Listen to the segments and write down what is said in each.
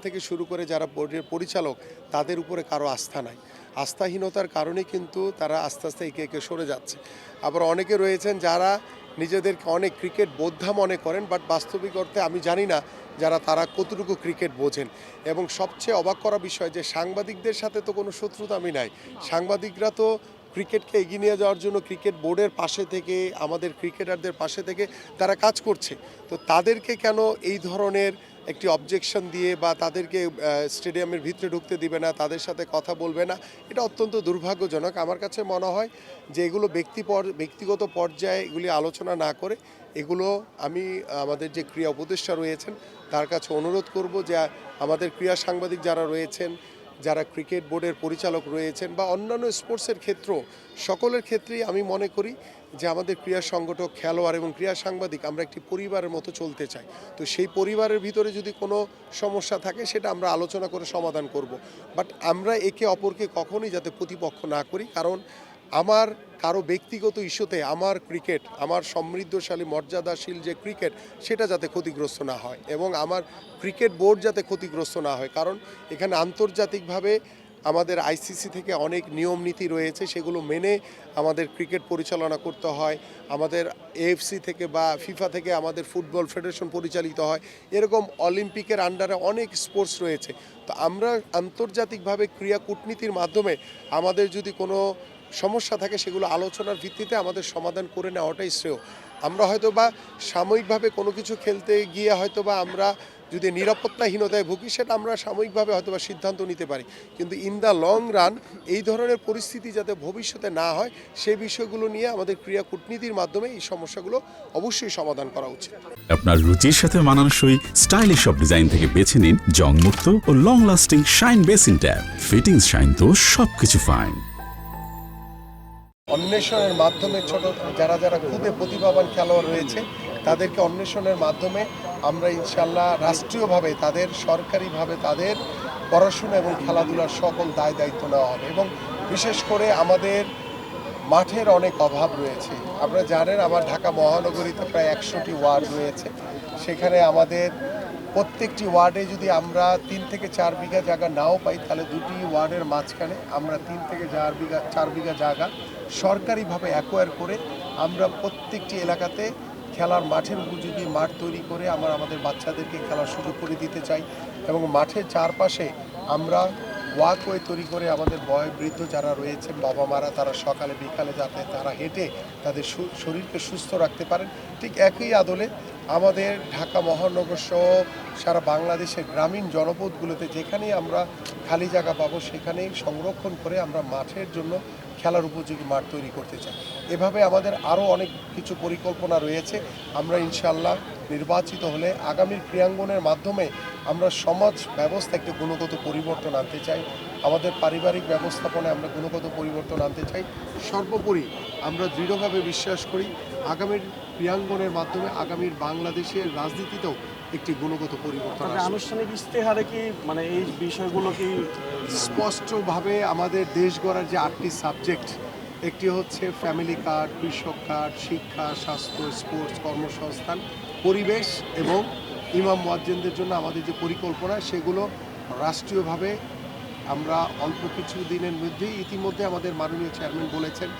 থেকে শুরু করে যারা বোর্ডের পরিচালক তাদের উপরে কারো আস্থা নাই। আস্থাহীনতার কারণে কিন্তু তারা আস্তে আস্তে একে একে সরে যাচ্ছে। আবার অনেকে রয়েছেন যারা নিজেদেরকে অনেক ক্রিকেট বোদ্ধা মনে করেন, বাট বাস্তবিক অর্থে আমি জানি না তারা কতটুকু ক্রিকেট বোঝেন। এবং সবচেয়ে অবাক করা বিষয় যে সাংবাদিকদের সাথে তো কোনো শত্রুতা আমি নাই। সাংবাদিকরা তো ক্রিকেটকে এগিয়ে নিয়ে যাওয়ার জন্য ক্রিকেট বোর্ডের পাশে থেকে, আমাদের ক্রিকেটারদের পাশে থেকে তারা কাজ করছে। তো তাদেরকে কেন এই ধরনের একটি অবজেকশন দিয়ে বা তাদেরকে স্টেডিয়ামের ভিতরে ঢুকতে দিবে না, তাদের সাথে কথা বলবে না, এটা অত্যন্ত দুর্ভাগ্যজনক। আমার কাছে মনে হয় যে এগুলো ব্যক্তিগত পর্যায়ে এগুলি আলোচনা না করে এগুলো আমি আমাদের যে ক্রীড়া উপদেষ্টা রয়েছেন তার কাছে অনুরোধ করব যে আমাদের ক্রীড়া সাংবাদিক যারা রয়েছেন, যারা ক্রিকেট বোর্ডের পরিচালক রয়েছেন বা অন্যান্য স্পোর্টসের ক্ষেত্র, সকলের ক্ষেত্রেই আমি মনে করি যে আমাদের ক্রীড়া সংগঠক, খেলোয়াড় এবং ক্রীড়া সাংবাদিক আমরা একটি পরিবারের মতো চলতে চাই। তো সেই পরিবারের ভিতরে যদি কোনো সমস্যা থাকে সেটা আমরা আলোচনা করে সমাধান করব। বাট আমরা একে অপরকে কখনোই যাতে প্রতিপক্ষ না করি, কারণ আমার কারো ব্যক্তিগত ইস্যুতে আমার ক্রিকেট, আমার সমৃদ্ধশালী মর্যাদাশীল যে ক্রিকেট, সেটা যাতে ক্ষতিগ্রস্ত না হয় এবং আমার ক্রিকেট বোর্ড যাতে ক্ষতিগ্রস্ত না হয়। কারণ এখানে আন্তর্জাতিকভাবে আমাদের আইসিসি থেকে অনেক নিয়ম নীতি রয়েছে, সেগুলো মেনে আমাদের ক্রিকেট পরিচালনা করতে হয়। আমাদের এএফসি থেকে বা ফিফা থেকে আমাদের ফুটবল ফেডারেশন পরিচালিত হয়। এরকম অলিম্পিকের আন্ডারে অনেক স্পোর্টস রয়েছে। তো আমরা আন্তর্জাতিকভাবে ক্রীড়া কূটনীতির মাধ্যমে আমাদের যদি কোনো সমস্যা থাকে সেগুলো আলোচনার ভিত্তিতে আমাদের সমাধান করে নেওয়াটাই শ্রেয়। আমরা হয়তো বা সাময়িকভাবে কোনো কিছু খেলতে গিয়ে হয়তো বা আমরা যদি নিরাপত্তাহীনতায় ভুগি, সেটা আমরা সাময়িকভাবে হয়তো বা সিদ্ধান্ত নিতে পারি, কিন্তু ইন দ্য লং রান এই ধরনের পরিস্থিতি যাতে ভবিষ্যতে না হয় সেই বিষয়গুলো নিয়ে আমাদের ক্রীড়া কূটনীতির মাধ্যমে এই সমস্যাগুলো অবশ্যই সমাধান করা উচিত। আপনার রুচির সাথে মানানসই স্টাইলিশ সব ডিজাইন থেকে বেছে নিন জংমুক্ত ও long lasting shine basin tap. Fittings shine তো সবকিছু ফাইন। অন্বেষণের মাধ্যমে যারা খুদে প্রতিভাবান খেলোয়াড় রয়েছে তাদেরকে অন্বেষণের মাধ্যমে আমরা ইনশাল্লাহ রাষ্ট্রীয়ভাবে তাদের, সরকারিভাবে তাদের পড়াশোনা এবং খেলাধুলার সকল দায় দায়িত্ব নেওয়া হবে। এবং বিশেষ করে আমাদের মাঠের অনেক অভাব রয়েছে। আপনারা জানেন আমার ঢাকা মহানগরীতে প্রায় 100টি ওয়ার্ড রয়েছে। সেখানে আমাদের প্রত্যেকটি ওয়ার্ডে যদি আমরা 3 থেকে 4 বিঘা জায়গা নাও পাই, তাহলে 2টি ওয়ার্ডের মাঝখানে আমরা 3 থেকে 4 বিঘা জায়গা সরকারিভাবে অ্যাকোয়ার করে আমরা প্রত্যেকটি এলাকাতে খেলার মাঠের উপযোগী মাঠ তৈরি করে আমাদের বাচ্চাদেরকে খেলার সুযোগ করে দিতে চাই। এবং মাঠের চারপাশে আমরা ওয়াকওয়ে তৈরি করে আমাদের বয়োবৃদ্ধ যারা রয়েছেন, বাবা মারা, তারা সকালে বিকালে যাতে তারা হেঁটে তাদের শরীরকে সুস্থ রাখতে পারেন। ঠিক একই আদলে আমাদের ঢাকা মহানগর সহ সারা বাংলাদেশের গ্রামীণ জনপদগুলোতে যেখানেই আমরা খালি জায়গা পাবো সেখানেই সংরক্ষণ করে আমরা মাঠের জন্য খেলার উপযোগী মাঠ তৈরি করতে চাই। এভাবে আমাদের আরও অনেক কিছু পরিকল্পনা রয়েছে। আমরা ইনশাল্লাহ নির্বাচিত হলে আগামীর ক্রীড়াঙ্গনের মাধ্যমে আমরা সমাজ ব্যবস্থা একটি গুণগত পরিবর্তন আনতে চাই। আমাদের পারিবারিক ব্যবস্থাপনায় আমরা গুণগত পরিবর্তন আনতে চাই। সর্বোপরি আমরা দৃঢ়ভাবে বিশ্বাস করি আগামীর ক্রীড়াঙ্গনের মাধ্যমে আগামীর বাংলাদেশের রাজনীতিতেও একটি গুণগত পরিবর্তন আসবে। আনুষ্ঠানিক ইশতেহারে কি মানে এই বিষয়গুলো কি স্পষ্টভাবে আমাদের দেশ গড়ার যে 8টি সাবজেক্ট, একটি হচ্ছে ফ্যামিলি কার্ড, কৃষক কার্ড, শিক্ষা, স্বাস্থ্য, স্পোর্টস, কর্মসংস্থান, পরিবেশ এবং ইমাম মুয়াজ্জিনদের জন্য আমাদের যে পরিকল্পনা, সেগুলো রাষ্ট্রীয়ভাবে আমরা অল্প কিছু দিনের মধ্যেই ইতিমধ্যে আমাদের মাননীয় চেয়ারম্যান বলেছেন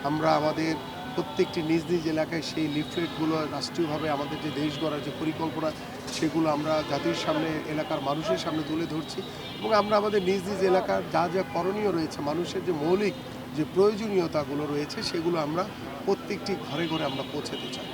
আমরা আমাদের প্রত্যেকটি নিজ নিজ এলাকায় সেই লিফলেটগুলো রাষ্ট্রীয়ভাবে আমাদের যে দেশ গড়ার যে পরিকল্পনা সেগুলো আমরা জাতির সামনে, এলাকার মানুষের সামনে তুলে ধরছি। এবং আমরা আমাদের নিজ নিজ এলাকার যা যা করণীয় রয়েছে, মানুষের যে মৌলিক যে প্রয়োজনীয়তাগুলো রয়েছে সেগুলো আমরা প্রত্যেকটি ঘরে ঘরে আমরা পৌঁছাতে চাই।